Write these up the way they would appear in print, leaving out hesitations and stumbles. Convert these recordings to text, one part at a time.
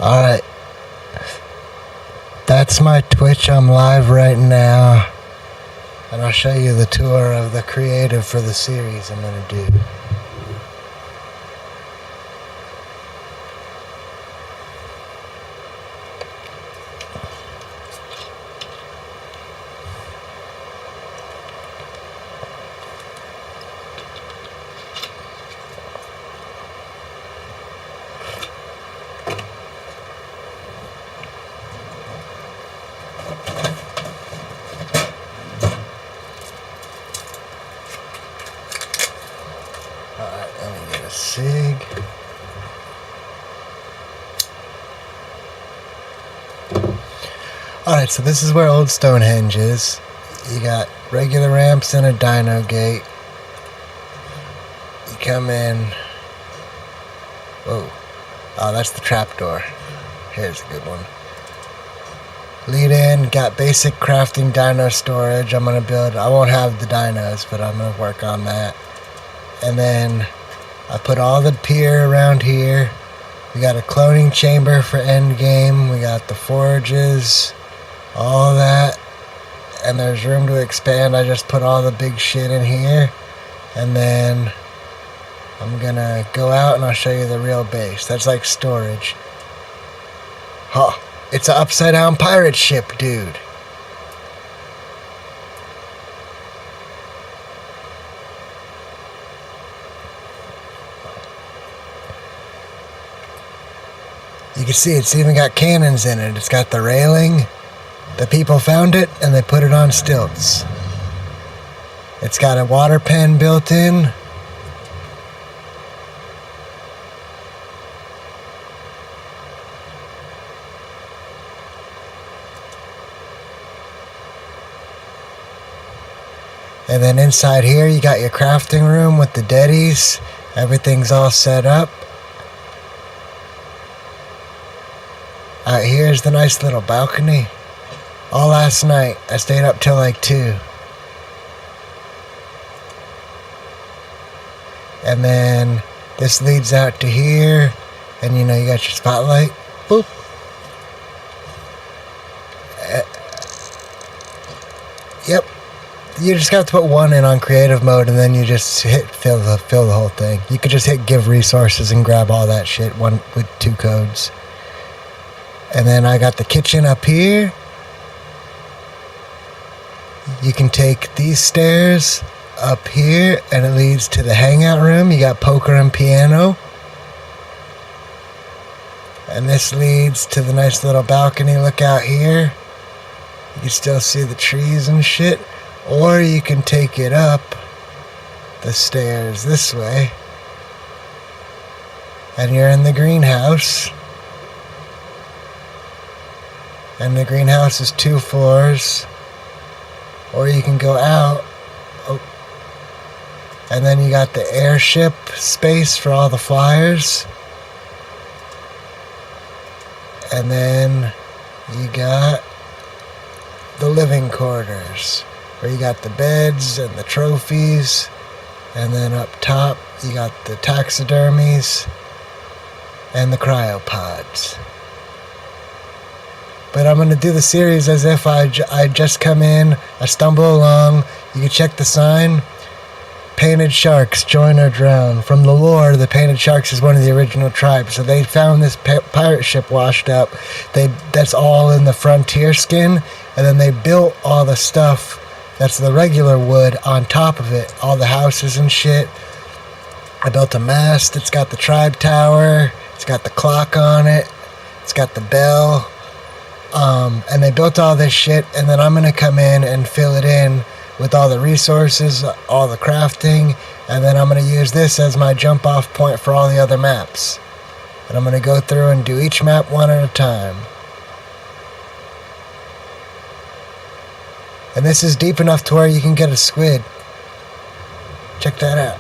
Alright. That's my Twitch. I'm live right now. And I'll show you the tour of the creative for the series I'm going to do. Alright, let me get a cig. Alright, so this is where Old Stonehenge is. You got regular ramps and a dino gate. You come in. Whoa. Oh, that's the trapdoor. Here's a good one. Lead in, got basic crafting dino storage. I'm going to build, I won't have the dinos, but I'm going to work on that. And then I put all the pier around here. We got a cloning chamber for endgame. We got the forges, all that. And there's room to expand. I just put all the big shit in here. And then I'm gonna go out and I'll show you the real base. That's like storage. Huh. It's an upside down pirate ship, dude. You can see it's even got cannons in it. It's got the railing. The people found it and they put it on stilts. It's got a water pen built in. And then inside here you got your crafting room with the deadies. Everything's all set up. Out here's the nice little balcony. All last night, I stayed up till like 2. And then this leads out to here. And you know, you got your spotlight. Boop. Yep. You just got to put one in on creative mode and then you just hit fill the whole thing. You could just hit give resources and grab all that shit one with 2 codes. And then I got the kitchen up here. You can take these stairs up here and it leads to the hangout room. You got poker and piano. And this leads to the nice little balcony. Look out here. You can still see the trees and shit. Or you can take it up the stairs this way. And you're in the greenhouse. And the greenhouse is 2 floors. Or you can go out. Oh. And then you got the airship space for all the flyers. And then you got the living quarters, where you got the beds and the trophies. And then up top you got the taxidermies and the cryopods. But I'm going to do the series as if I just come in, I stumble along. You can check the sign. Painted Sharks, join or drown. From the lore, the Painted Sharks is one of the original tribes. So they found this pirate ship washed up. That's all in the frontier skin. And then they built all the stuff that's the regular wood on top of it. All the houses and shit. I built a mast. It's got the tribe tower. It's got the clock on it. It's got the bell. And they built all this shit, and then I'm going to come in and fill it in with all the resources, all the crafting, and then I'm going to use this as my jump off point for all the other maps. And I'm going to go through and do each map one at a time. And this is deep enough to where you can get a squid. Check that out.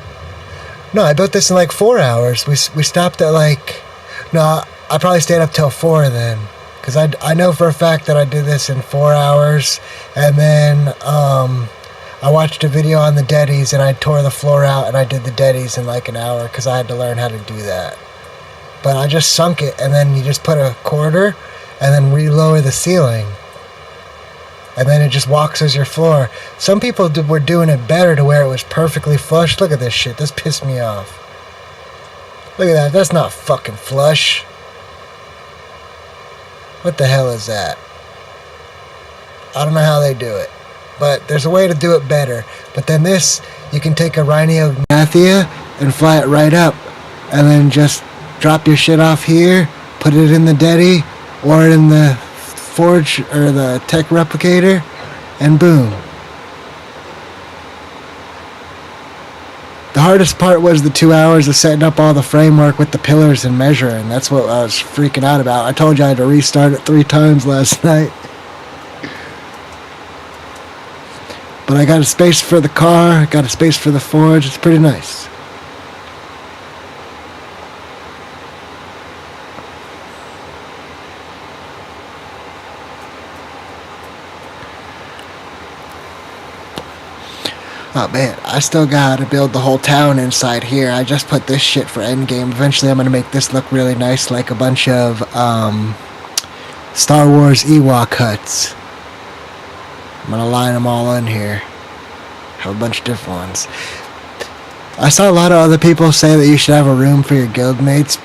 No, I built this in like 4 hours. We stopped at like... No, I probably stayed up till 4 then. Because I know for a fact that I did this in 4 hours. And then I watched a video on the deadies and I tore the floor out and I did the deadies in like an hour because I had to learn how to do that. but I just sunk it, and then you just put a quarter and then re-lower the ceiling. And then it just walks as your floor. Some people were doing it better to where it was perfectly flush. Look at this shit. This pissed me off. Look at that. That's not fucking flush. What the hell is that? I don't know how they do it. But there's a way to do it better. But then this, you can take a Rhiniognathia and fly it right up. And then just drop your shit off here, put it in the Dedi, or in the Forge, or the Tech Replicator, and boom. The hardest part was the 2 hours of setting up all the framework with the pillars and measuring. That's what I was freaking out about. I told you I had to restart it 3 times last night. But I got a space for the car, got a space for the forge. It's pretty nice. Oh man, I still gotta build the whole town inside here. I just put this shit for endgame. Eventually I'm gonna make this look really nice, like a bunch of Star Wars Ewok huts. I'm gonna line them all in here. Have a bunch of different ones. I saw a lot of other people say that you should have a room for your guild mates,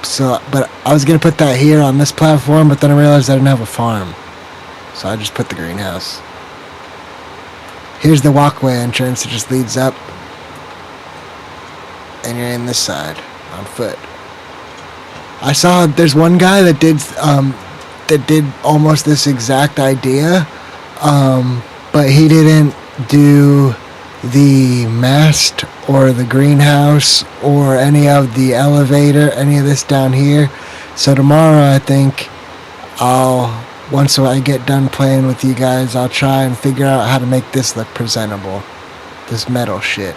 but I was gonna put that here on this platform, but then I realized I didn't have a farm. So I just put the greenhouse. Here's the walkway entrance. It just leads up. And you're in this side. On foot. I saw there's one guy that did almost this exact idea. But he didn't do the mast or the greenhouse or any of the elevator, any of this down here. So tomorrow I think once I get done playing with you guys, I'll try and figure out how to make this look presentable. This metal shit.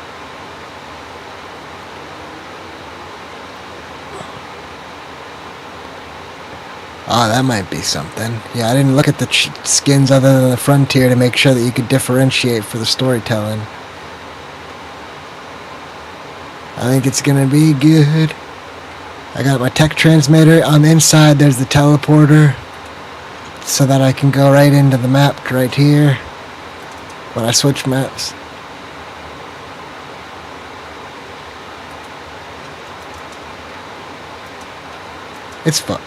Oh, that might be something. Yeah, I didn't look at the skins other than the Frontier to make sure that you could differentiate for the storytelling. I think it's gonna be good. I got my tech transmitter. On the inside, there's the teleporter, so that I can go right into the map right here when I switch maps. It's fun.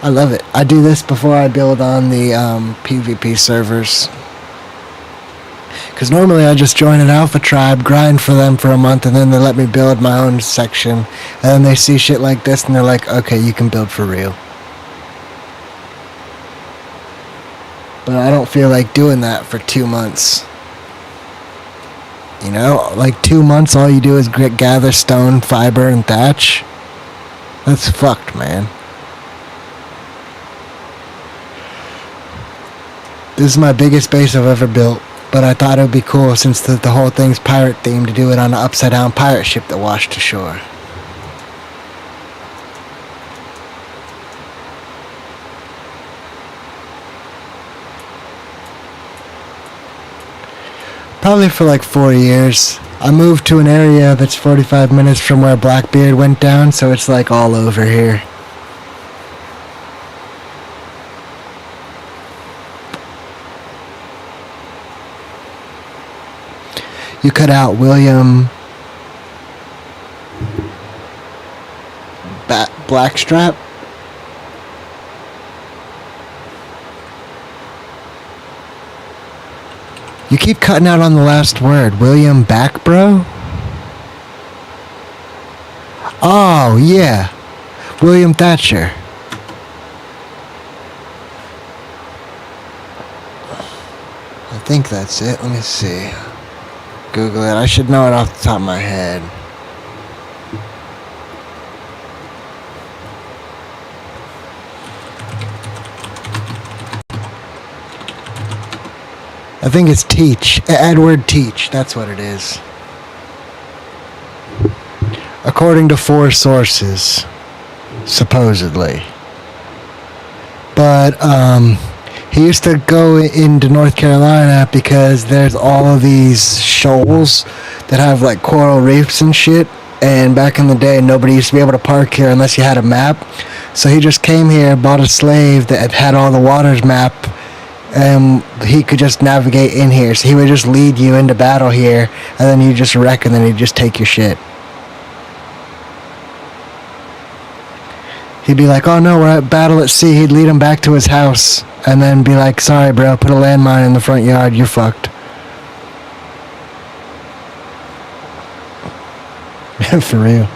I love it. I do this before I build on the PvP servers. Because normally I just join an alpha tribe, grind for them for a month, and then they let me build my own section. And then they see shit like this and they're like, okay, you can build for real. But I don't feel like doing that for 2 months. You know, like 2 months all you do is gather stone, fiber, and thatch. That's fucked, man. This is my biggest base I've ever built, but I thought it would be cool since the whole thing's pirate themed to do it on an upside down pirate ship that washed ashore. Probably for like 4 years. I moved to an area that's 45 minutes from where Blackbeard went down, so it's like all over here. You cut out William Blackstrap. You keep cutting out on the last word. William Backbro? Oh, yeah. William Thatcher. I think that's it. Let me see. Google it. I should know it off the top of my head. I think it's Teach. Edward Teach. That's what it is. According to 4 sources. Supposedly. But, he used to go into North Carolina because there's all of these shoals that have like coral reefs and shit. And back in the day, nobody used to be able to park here unless you had a map. So he just came here, bought a slave that had all the waters mapped, and he could just navigate in here. So he would just lead you into battle here, and then you just wreck, and then he'd just take your shit. He'd be like, oh no, we're at battle at sea. He'd lead him back to his house, and then be like, sorry bro, put a landmine in the front yard, you're fucked. For real.